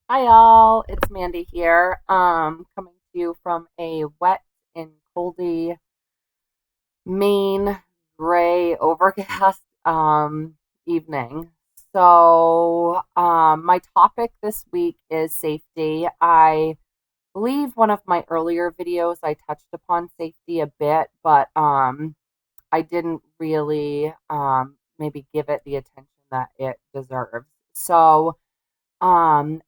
Hi y'all, it's Mandy here. Coming to you from a wet and coldy Maine gray overcast evening. My topic this week is safety. I believe one of my earlier videos I touched upon safety a bit, but I didn't really maybe give it the attention that it deserves.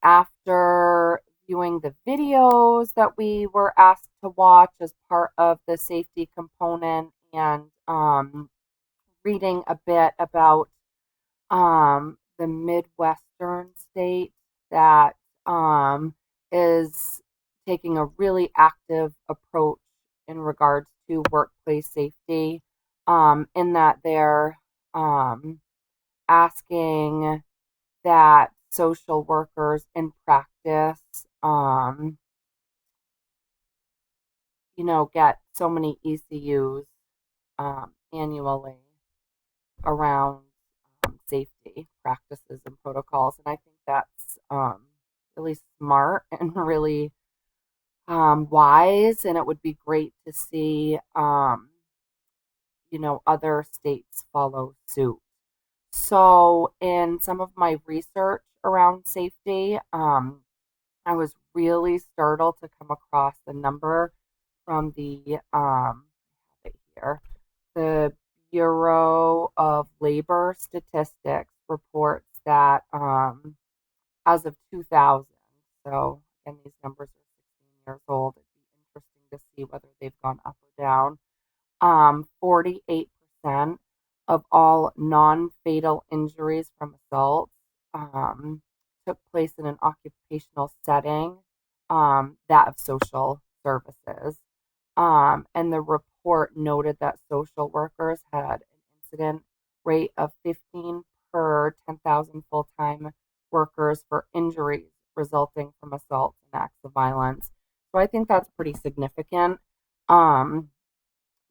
After viewing the videos that we were asked to watch as part of the safety component and reading a bit about the Midwestern state that is taking a really active approach in regards to workplace safety, in that they're asking that social workers in practice, get so many ECUs annually around safety practices and protocols. And I think that's really smart and really wise. And it would be great to see, other states follow suit. So, in some of my research around safety, I was really startled to come across the number from here, the Bureau of Labor Statistics reports that as of 2000, so again, these numbers are 16 years old. It'd be interesting to see whether they've gone up or down. 48% of all non-fatal injuries from assaults took place in an occupational setting, that of social services. And the report noted that social workers had an incident rate of 15 per 10,000 full-time workers for injuries resulting from assaults and acts of violence. So I think that's pretty significant. Um,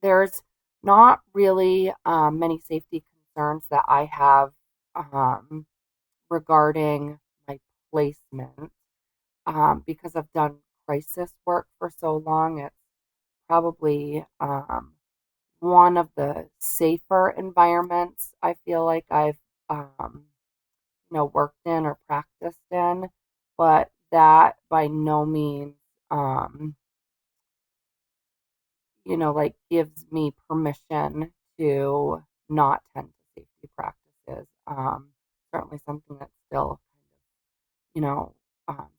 there's not really many safety concerns that I have um, regarding my placement, because I've done crisis work for so long. It's probably one of the safer environments I feel like I've worked in or practiced in, but that by no means um, like gives me permission to not tend to safety practices. Certainly something that's still kind of,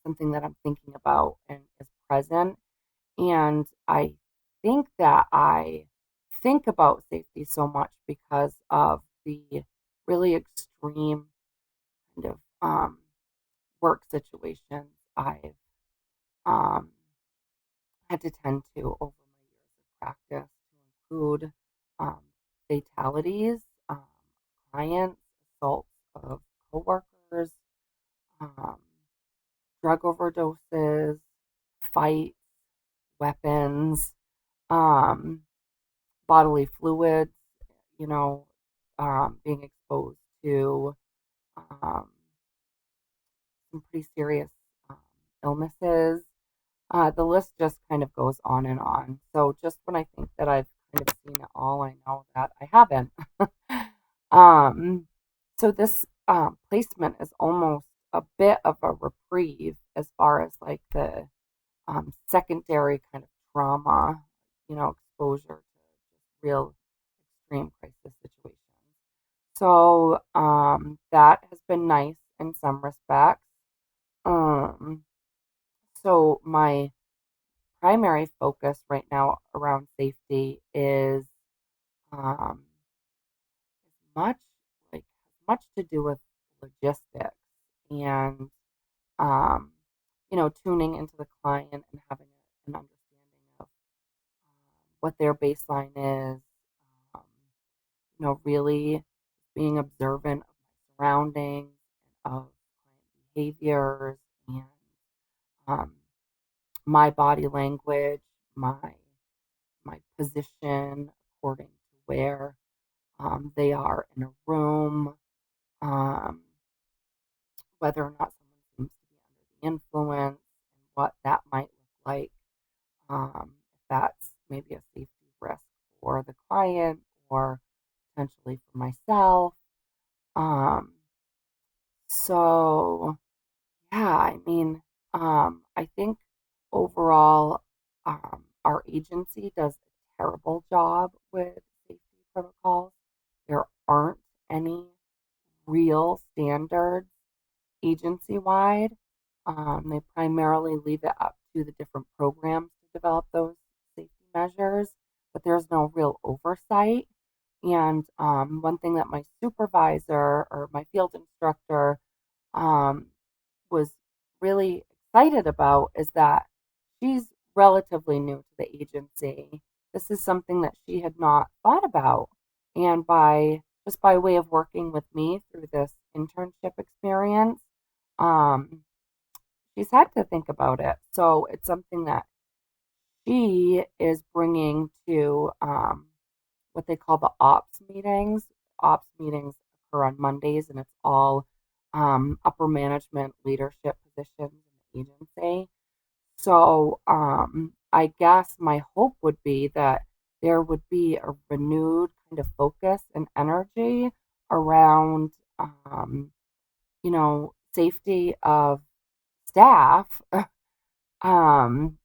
something that I'm thinking about and is present. And I think that I think about safety so much because of the really extreme kind of work situations I've um, had to tend to over my years of practice, to include um, fatalities, um, clients, assaults of coworkers, um, drug overdoses, fights, weapons, um, bodily fluids, you know, being exposed to um, some pretty serious um, illnesses. The list just kind of goes on and on. So just when I think that I've kind of seen it all, I know that I haven't. um, so this placement is almost a bit of a reprieve as far as like the secondary kind of trauma, exposure to just real extreme crisis situations. So that has been nice in some respects. Um, so my primary focus right now around safety is um, much much to do with logistics and um, tuning into the client and having an understanding of what their baseline is. Um, really being observant of my surroundings and of client behaviors and um, my body language, my position according to where they are in a room, um, whether or not someone seems to be under the influence and what that might look like. If that's maybe a safety risk for the client or potentially for myself. Um, so yeah, I mean, I think overall, our agency does a terrible job with safety protocols. There aren't any real standards agency wide. They primarily leave it up to the different programs to develop those safety measures, but there's no real oversight. And one thing that my supervisor or my field instructor um, was really excited about is that she's relatively new to the agency. This is something that she had not thought about. And by way of working with me through this internship experience, um, she's had to think about it. So it's something that she is bringing to what they call the ops meetings. Ops meetings occur on Mondays, and it's all upper management leadership positions in the agency. So I guess my hope would be that there would be a renewed kind of focus and energy around, safety of staff um,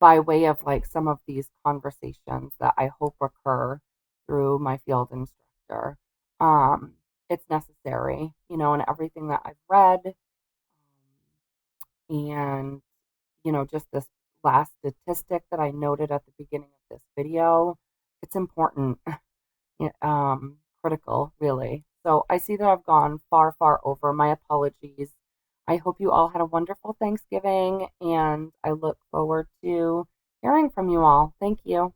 by way of like some of these conversations that I hope occur through my field instructor. Um, it's necessary, and everything that I've read, and just this last statistic that I noted at the beginning of this video. It's important, critical, really. So I see that I've gone far, far over. My apologies. I hope you all had a wonderful Thanksgiving, and I look forward to hearing from you all. Thank you.